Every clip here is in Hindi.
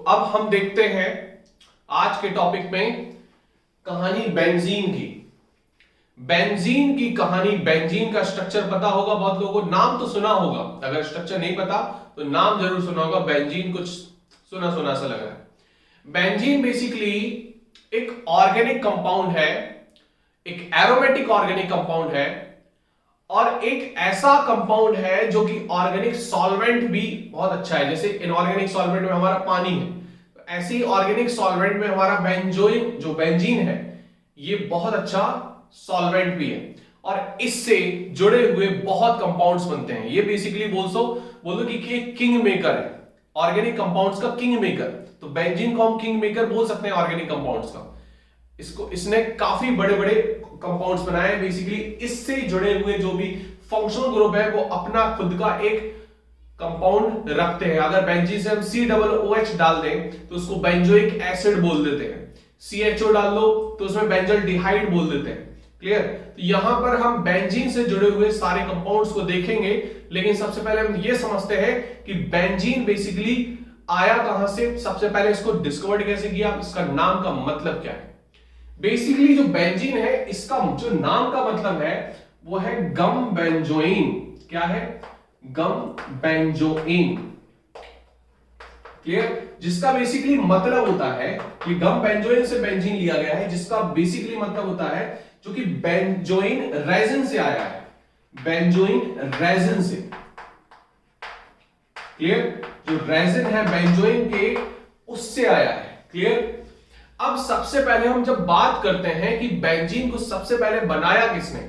अब हम देखते हैं आज के टॉपिक में कहानी बेंजीन की। बेंजीन की कहानी, बेंजीन का स्ट्रक्चर पता होगा बहुत लोगों को, नाम तो सुना होगा, अगर स्ट्रक्चर नहीं पता तो नाम जरूर सुना होगा। बेंजीन कुछ सुना सुना सा लग रहा है। बेंजीन बेसिकली एक ऑर्गेनिक कंपाउंड है, एक एरोमेटिक ऑर्गेनिक कंपाउंड है और एक ऐसा कंपाउंड है जो कि ऑर्गेनिक सॉल्वेंट भी बहुत अच्छा है। जैसे इनऑर्गेनिक सॉल्वेंट में हमारा पानी है, तो ऐसे ही ऑर्गेनिक सॉल्वेंट में हमारा बेंजोइन जो बेंजीन है ये बहुत अच्छा सॉल्वेंट भी है और इससे जुड़े हुए बहुत कंपाउंड्स बनते हैं। ये बेसिकली बोलो कि ये किंग मेकर है, ऑर्गेनिक कंपाउंड्स का किंग मेकर। तो बेंजीन को हम किंग मेकर बोल सकते हैं ऑर्गेनिक कंपाउंड्स का। इसने काफी बड़े बड़े कंपाउंड्स बनाए। बेसिकली इससे जुड़े हुए जो भी फंक्शनल ग्रुप है वो अपना खुद का एक कंपाउंड रखते हैं। अगर बेंजीन से हम COOH डाल दें तो उसको बेंजोइक एसिड बोल देते हैं, CHO डाल दो तो उसमें बेंजल डिहाइड बोल देते हैं। क्लियर? तो यहां पर हम बेंजीन से जुड़े हुए सारे कंपाउंड्स को देखेंगे, लेकिन सबसे पहले हम ये समझते हैं कि बेंजीन बेसिकली आया कहां से, सबसे पहले इसको डिस्कवर्ड कैसे किया, इसका नाम का मतलब क्या है। बेसिकली जो बेंजीन है इसका जो नाम का मतलब है वो है गम बेंजोइन। क्या है? गम बेंजोइन। क्लियर? जिसका बेसिकली मतलब होता है कि गम बेंजोइन से बेंजीन लिया गया है, जिसका बेसिकली मतलब होता है जो कि बेंजोइन रेजिन से आया है, बेंजोइन रेजिन से। क्लियर? जो रेजिन है बेंजोइन के उससे आया है। क्लियर? अब सबसे पहले हम जब बात करते हैं कि बेंजीन को सबसे पहले बनाया किसने,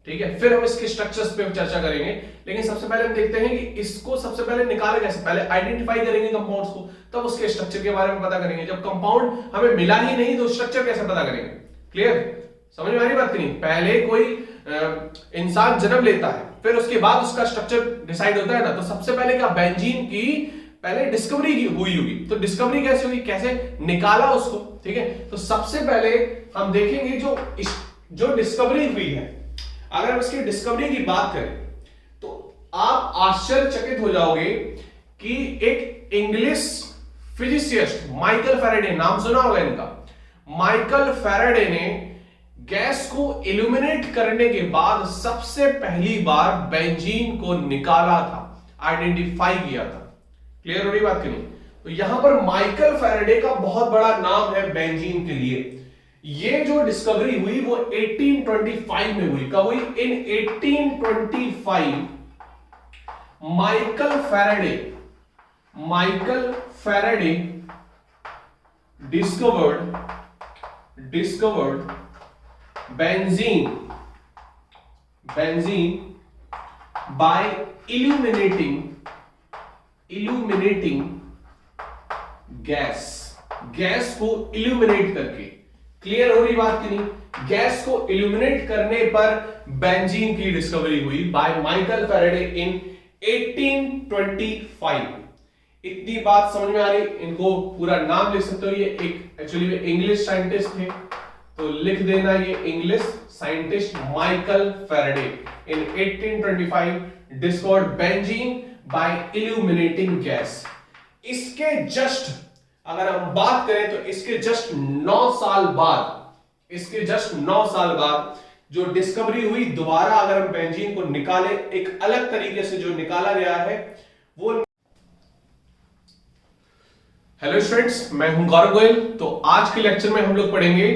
ठीक है, फिर हम इसके स्ट्रक्चर्स पे चर्चा करेंगे। लेकिन सबसे पहले हम देखते हैं कि इसको सबसे पहले निकाले कैसे। पहले आइडेंटिफाई करेंगे कंपाउंड्स को, तब उसके स्ट्रक्चर के बारे में पता करेंगे। जब कंपाउंड हमें मिला ही नहीं तो स्ट्रक्चर कैसे पता करेंगे। क्लियर? समझ में आ रही बात की नहीं? पहले कोई इंसान जन्म लेता है, फिर उसके बाद उसका स्ट्रक्चर डिसाइड होता है ना। तो सबसे पहले क्या बेंजीन की पहले डिस्कवरी हुई होगी। तो डिस्कवरी कैसे हुई, कैसे निकाला उसको, ठीक है। तो सबसे पहले हम देखेंगे जो डिस्कवरी हुई है। अगर हम इसकी डिस्कवरी की बात करें तो आप आश्चर्यचकित हो जाओगे कि एक इंग्लिश फिजिसिस्ट माइकल फैराडे, नाम सुना होगा इनका, माइकल फैराडे ने गैस को इल्यूमिनेट करने के बाद सबसे पहली बार बेंजीन को निकाला था, आइडेंटिफाई किया था। क्लियर हो रही बात की नहीं? तो यहां पर माइकल फैराडे का बहुत बड़ा नाम है बेंजीन के लिए। ये जो डिस्कवरी हुई वो 1825 में हुई। कब हुई? In 1825 Michael Faraday discovered benzene by illuminating gas को इल्यूमिनेट करके। क्लियर हो रही बात की नहीं? गैस को इल्यूमिनेट करने पर बेंजीन की डिस्कवरी हुई बाय माइकल फैराडे इन 1825। इतनी बात समझ में आ रही? इनको पूरा नाम लिख सकते हो। ये एक एक्चुअली में इंग्लिश साइंटिस्ट थे, तो लिख देना ये English scientist Michael Faraday in 1825 discovered benzene by illuminating gas. इसके जस्ट अगर हम बात करें तो इसके जस्ट 9 साल बाद जो डिस्कवरी हुई, दोबारा अगर हम बेंजीन को निकाले एक अलग तरीके से जो निकाला गया है वो। हेलो स्टूडेंट्स, मैं हूं गौरव गोयल। तो आज के लेक्चर में हम लोग पढ़ेंगे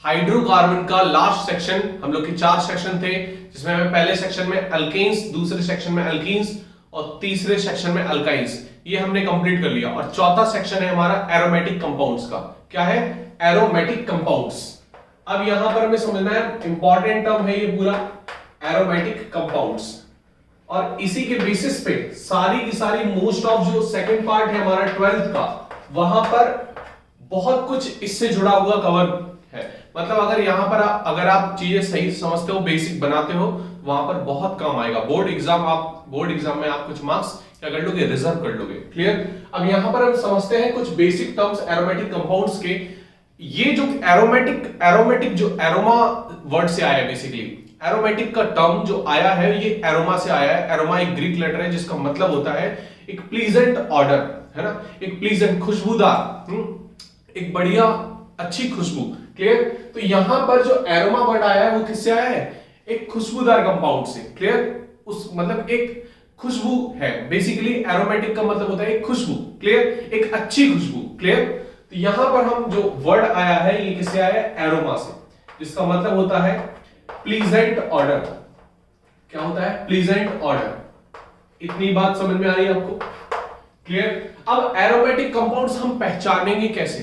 हाइड्रोकार्बन का लास्ट सेक्शन। हम लोग के 4 सेक्शन थे, जिसमें हमें पहले सेक्शन में अल्केन्स, दूसरे सेक्शन में अल्कीन्स और तीसरे सेक्शन में अल्काइन्स, ये हमने कंप्लीट कर लिया। और चौथा सेक्शन है हमारा एरोमेटिक कंपाउंड्स का। क्या है? Aromatic compounds. अब यहां पर हमें समझना है, इंपॉर्टेंट टर्म है ये पूरा, एरोमेटिक कंपाउंड्स। और इसी के बेसिस पे सारी की सारी मोस्ट ऑफ जो सेकंड पार्ट है हमारा 12th का, वहां पर बहुत कुछ इससे जुड़ा हुआ कवर है। मतलब अगर यहां पर अगर आप चीजें सही समझते हो, बेसिक बनाते हो, वहां पर बहुत काम आएगा। बोर्ड एग्जाम में आप कुछ मार्क्स क्या कर लोगे, रिजर्व कर लोगे। क्लियर? अब यहां पर हम समझते हैं कुछ बेसिक टर्म्स एरोमेटिक कंपाउंड्स के। ये जो एरोमेटिक जो एरोमा वर्ड से आया है, बेसिकली एरोमेटिक का टर्म जो आया है ये एरोमा से आया है। एरोमा एक ग्रीक लेटर है जिसका मतलब होता है एक प्लीजेंट ऑर्डर, है ना, एक प्लीजेंट खुशबूदार, एक बढ़िया अच्छी खुशबू। क्लियर? तो यहां पर जो एरोमा वर्ड आया है वो किससे आया है? एक खुशबूदार कंपाउंड से। क्लियर? उस मतलब एक खुशबू है, बेसिकली एरोमेटिक का मतलब होता है एक खुशबू। क्लियर? एक अच्छी खुशबू। क्लियर? तो यहां पर हम जो वर्ड आया है ये किससे आया है? एरोमा से, जिसका मतलब होता है प्लीजेंट ऑर्डर। क्या होता है? Pleasant order. इतनी बात समझ में आ रही है आपको? क्लियर? अब एरोमेटिक कंपाउंड्स हम पहचानेंगे कैसे?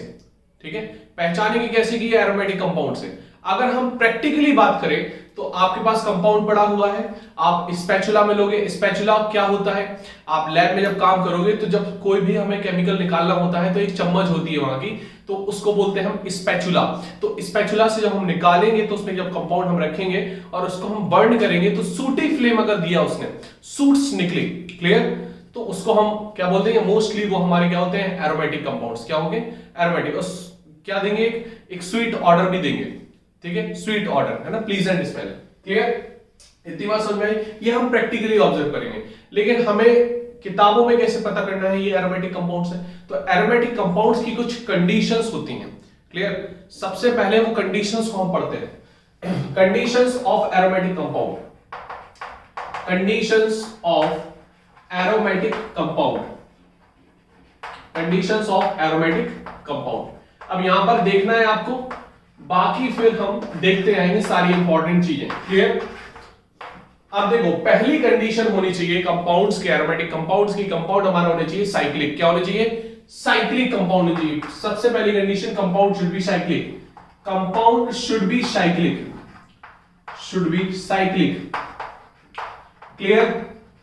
ठीक है, पहचानेंगे कैसे कि ये एरोमेटिक कंपाउंड से? अगर हम प्रैक्टिकली बात करें तो आपके पास कंपाउंड पड़ा हुआ है, आप स्पैचुला में लोगे। स्पैचुला क्या होता है? आप लैब में जब काम करोगे तो जब कोई भी हमें केमिकल निकालना होता है तो एक चम्मच होती है वहां की, तो उसको बोलते हैं हम स्पैचुला। तो स्पैचुला से जब हम निकालेंगे तो उसमें जब कंपाउंड हम रखेंगे और उसको हम बर्न करेंगे तो सूटी फ्लेम अगर दिया उसने, सूट्स निकले। क्लियर? तो उसको हम क्या बोलते हैं? मोस्टली वो हमारे क्या होते हैं? Aromatic compounds. क्या होंगे? एरोमेटिक। क्या देंगे? एक स्वीट ऑर्डर भी देंगे। ठीक है, स्वीट ऑर्डर, है ना, प्लीजेंट स्मेल। क्लियर? इतनी बात समझ में आई? ये हम प्रैक्टिकली ऑब्जर्व करेंगे, लेकिन हमें किताबों में कैसे पता करना है ये एरोमेटिक कंपाउंड्स है? तो एरोमेटिक कंपाउंड्स की कुछ कंडीशंस होती हैं। क्लियर? सबसे पहले वो कंडीशंस को हम पढ़ते हैं। Conditions of aromatic compound. Conditions of aromatic compound. Conditions of aromatic compound. अब यहां पर देखना है आपको, बाकी फिर हम देखते आएंगे सारी इंपॉर्टेंट चीजें। क्लियर? अब देखो, पहली कंडीशन होनी चाहिए कंपाउंड्स के, एरोमेटिक कंपाउंड्स की, कंपाउंड हमारा होने चाहिए साइक्लिक। क्या होने चाहिए? साइक्लिक कंपाउंड होने चाहिए। सबसे पहली condition, compound should be cyclic. Compound should be cyclic, should be cyclic. Clear?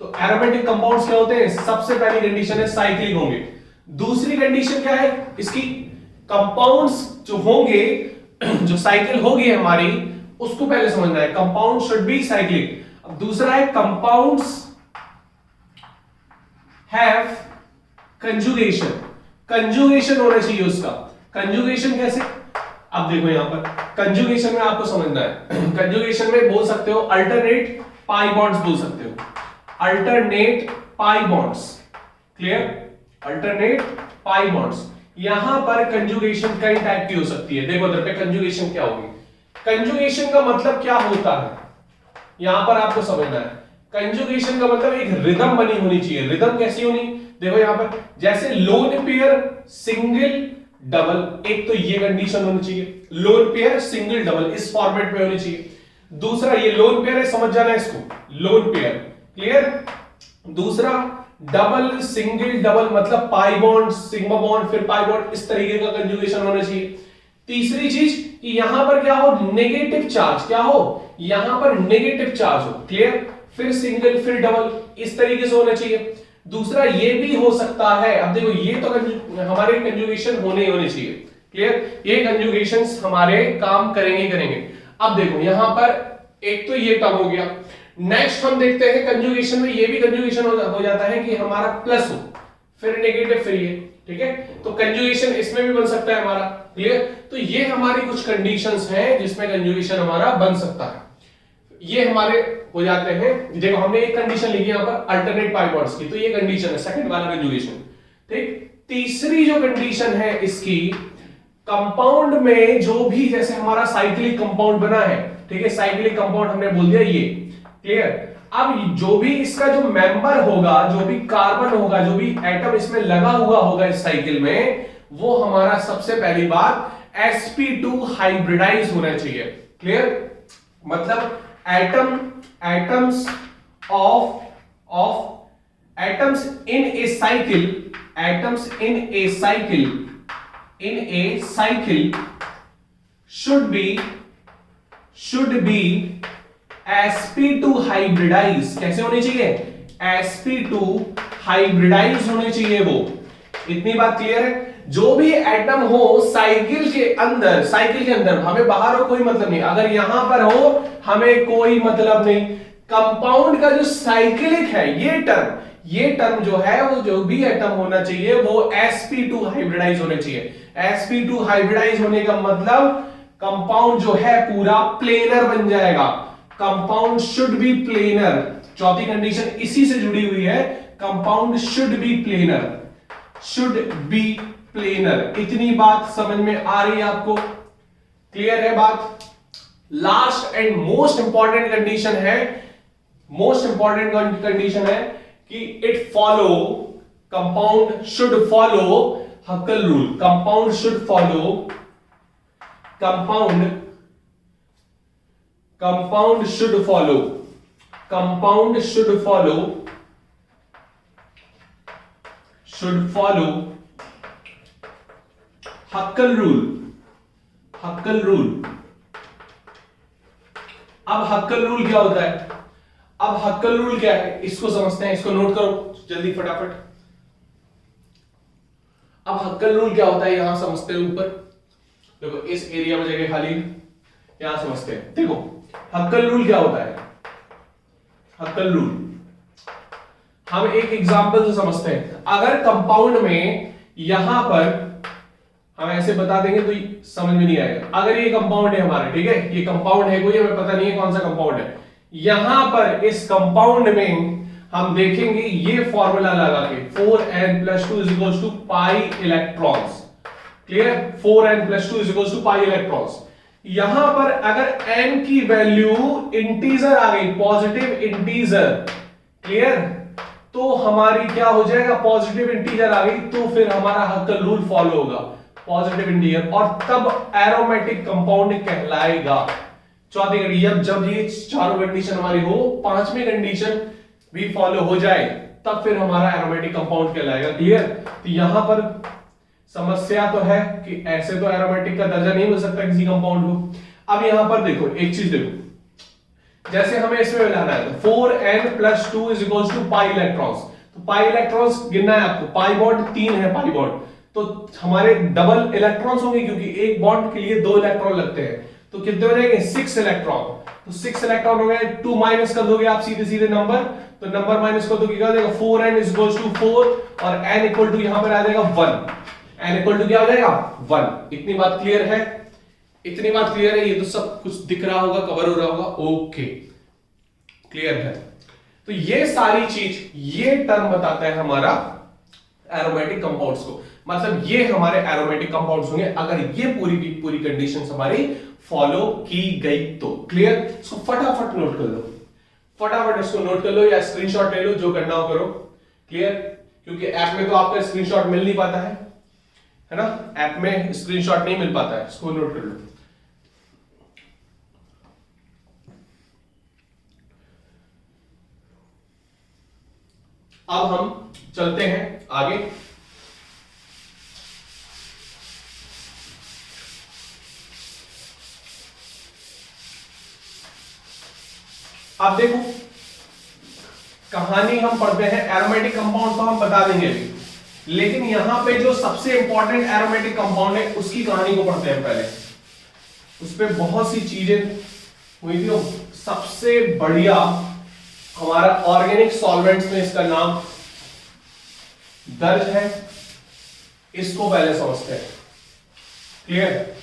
तो एरोमेटिक कंपाउंड्स क्या होते हैं? सबसे पहली कंडीशन है साइक्लिक होंगे। दूसरी कंडीशन क्या है इसकी? कंपाउंड्स जो होंगे, जो साइकिल होगी हमारी, उसको पहले समझना है। Compound should be cyclic. अब दूसरा है कंपाउंड्स हैव कंजुगेशन। कंजुगेशन होना चाहिए उसका। कंजुगेशन कैसे? अब देखो यहां पर कंजुगेशन में आपको समझना है। कंजुगेशन में बोल सकते हो अल्टरनेट पाई बॉन्ड्स, बोल सकते हो alternate pi bonds. Clear? Alternate pi bonds. यहां पर कंजुगेशन कई टाइप की हो सकती है। देखो इधर पे कंजुगेशन क्या होगी? कंजुगेशन का मतलब क्या होता है यहां पर आपको समझना है। कंजुगेशन का मतलब एक रिदम बनी होनी चाहिए। रिदम कैसी होनी? देखो यहां पर जैसे लोन पेयर, सिंगल, डबल, एक तो ये कंडीशन होनी चाहिए, लोन पेयर, सिंगल, डबल, इस फॉर्मेट में होनी चाहिए। दूसरा ये लोन पेयर है, समझ जाना इसको, लोन पेयर। क्लियर? दूसरा डबल, सिंगल, डबल मतलब पाई बॉन्ड, सिग्मा बॉन्ड, फिर पाई बॉन्ड, इस तरीके का कंजुगेशन होना चाहिए। तीसरी चीज कि यहां पर क्या हो? Negative charge. क्या हो? यहां पर नेगेटिव चार्ज हो। क्लियर? फिर सिंगल, फिर डबल, इस तरीके से होना चाहिए। दूसरा ये भी हो सकता है, अब देखो ये तो हमारे कंजुगेशन होने चाहिए। क्लियर? ये कंजुगेशंस हमारे काम करेंगे। अब देखो यहां पर एक तो ये टर्म हो गया। नेक्स्ट हम देखते हैं कंजुगेशन में ये भी कंजुगेशन हो जाता है कि हमारा प्लस हो, फिर नेगेटिव, फिर ये। ठीक है? तो कंजुगेशन इसमें भी बन सकता है हमारा। क्लियर? तो ये हमारी कुछ कंडीशंस हैं जिसमें कंजुगेशन हमारा बन सकता है। ये हमारे हो जाते हैं। देखो हमने एक कंडीशन लिखी यहां पर अल्टरनेट पाई बॉन्ड्स की, तो ये कंडीशन है सेकंड वाला कंजुगेशन। ठीक? तीसरी जो कंडीशन है इसकी, कंपाउंड में जो भी जैसे हमारा साइक्लिक कंपाउंड बना है, ठीक है, साइक्लिक कंपाउंड हमने बोल दिया ये। क्लियर? अब जो भी इसका जो मेंबर होगा, जो भी कार्बन होगा, जो भी एटम इसमें लगा हुआ होगा इस साइकिल में, वो हमारा सबसे पहली बात sp2 हाइब्रिडाइज होना चाहिए। क्लियर? मतलब atoms in a cycle should be sp2 hybridise. कैसे होने चाहिए? sp2 हाइब्रिडाइज होने चाहिए वो। इतनी बात क्लियर है? जो भी एटम हो साइकिल के अंदर, हमें बाहर हो कोई मतलब नहीं, अगर यहां पर हो हमें कोई मतलब नहीं। कंपाउंड का जो साइक्लिक है ये टर्म जो है, वो जो भी एटम होना चाहिए वो sp2 हाइब्रिडाइज होने चाहिए। sp2 हाइब्रिडाइज होने का मतलब कंपाउंड जो है पूरा प्लेनर बन जाएगा। Compound should be planar. चौथी कंडीशन इसी से जुड़ी हुई है, compound should be planar. Should be planar. इतनी बात समझ में आ रही है आपको? क्लियर है बात? Last and most important condition है, मोस्ट इंपॉर्टेंट कंडीशन है कि it follow, compound should follow हक्कल rule. Compound should follow, compound should follow, compound should follow हक्कल rule, हक्कल rule. अब हक्कल रूल क्या होता है? अब हक्कल रूल क्या है इसको समझते हैं, इसको नोट करो जल्दी फटाफट। अब हक्कल रूल क्या होता है यहां समझते हैं। ऊपर देखो इस एरिया में जगह खाली, यहां समझते हैं। देखो हक्कल रूल क्या होता है? हक्कल रूल हम एक एग्जांपल से समझते हैं। अगर कंपाउंड में यहां पर हम ऐसे बता देंगे तो समझ में नहीं आएगा। अगर ये कंपाउंड है हमारा, ठीक है, ये कंपाउंड है कोई, हमें पता नहीं है कौन सा कंपाउंड है। यहां पर इस कंपाउंड में हम देखेंगे ये फॉर्मूला लगा के 4n+2 pi electrons. Clear? 4n+2 pi electrons. यहां पर अगर n की वैल्यू इंटीजर आ गई, पॉजिटिव इंटीजर, क्लियर, तो हमारी क्या हो जाएगा? पॉजिटिव इंटीजर आ गई तो फिर हमारा हक्कल रूल फॉलो होगा, पॉजिटिव इंटीजर, और तब एरोमेटिक कंपाउंड कहलाएगा। चौथी कंडीशन, जब ये चारों कंडीशन हमारी हो, पांचवी कंडीशन भी फॉलो हो जाए, तब फिर हमारा एरोमेटिक कंपाउंड कहलाएगा। क्लियर? तो यहां पर समस्या तो है कि ऐसे तो एरोमेटिक का दर्जा नहीं मिल सकता किसी कंपाउंड को। अब यहां पर देखो एक चीज देखो, जैसे हमें इसमें मिलाना है तो 4n+2 पाई इलेक्ट्रॉन्स, तो पाई इलेक्ट्रॉन्स गिनना है आपको। पाई बॉन्ड 3 है, पाई बॉन्ड तो हमारे डबल इलेक्ट्रॉन्स होंगे क्योंकि एक बॉन्ड के लिए 2 इलेक्ट्रॉन लगते हैं। तो कितने हो जाएंगे? 6 इलेक्ट्रॉन। तो 6 इलेक्ट्रॉन हो गए, 2 माइनस कर दोगे आप सीधे सीधे नंबर, तो नंबर माइनस कर दो क्या हो जाएगा? 4n=4 और n इक्वल टू यहां पर आ जाएगा 1। n इक्वल टू क्या हो जाएगा? 1। इतनी बात क्लियर है? इतनी बात क्लियर है? ये तो सब कुछ दिख रहा होगा, कवर हो रहा होगा। ओके, क्लियर है? तो ये सारी चीज, ये टर्म बताता है हमारा एरोमेटिक कंपाउंड्स को। मतलब ये हमारे एरोमेटिक कंपाउंड्स होंगे अगर ये पूरी की पूरी कंडीशंस हमारी फॉलो की गई तो। क्लियर? इसको फटाफट नोट कर लो, फटाफट इसको नोट कर लो या स्क्रीनशॉट ले लो, जो करना हो करो। क्लियर? क्योंकि ऐप में तो आपका स्क्रीनशॉट मिल नहीं पाता है ना? ऐप में स्क्रीनशॉट नहीं मिल पाता है, इसको नोट कर लो। अब हम चलते हैं आगे। अब देखो कहानी हम पढ़ते हैं, एरोमेटिक कंपाउंड तो हम बता देंगे अभी, लेकिन यहां पे जो सबसे इंपॉर्टेंट एरोमेटिक कंपाउंड है उसकी कहानी को पढ़ते हैं पहले। उस पे बहुत सी चीजें हुई थी। सबसे बढ़िया हमारा ऑर्गेनिक सॉल्वेंट्स में इसका नाम दर्ज है, इसको पहले समझते हैं। क्लियर?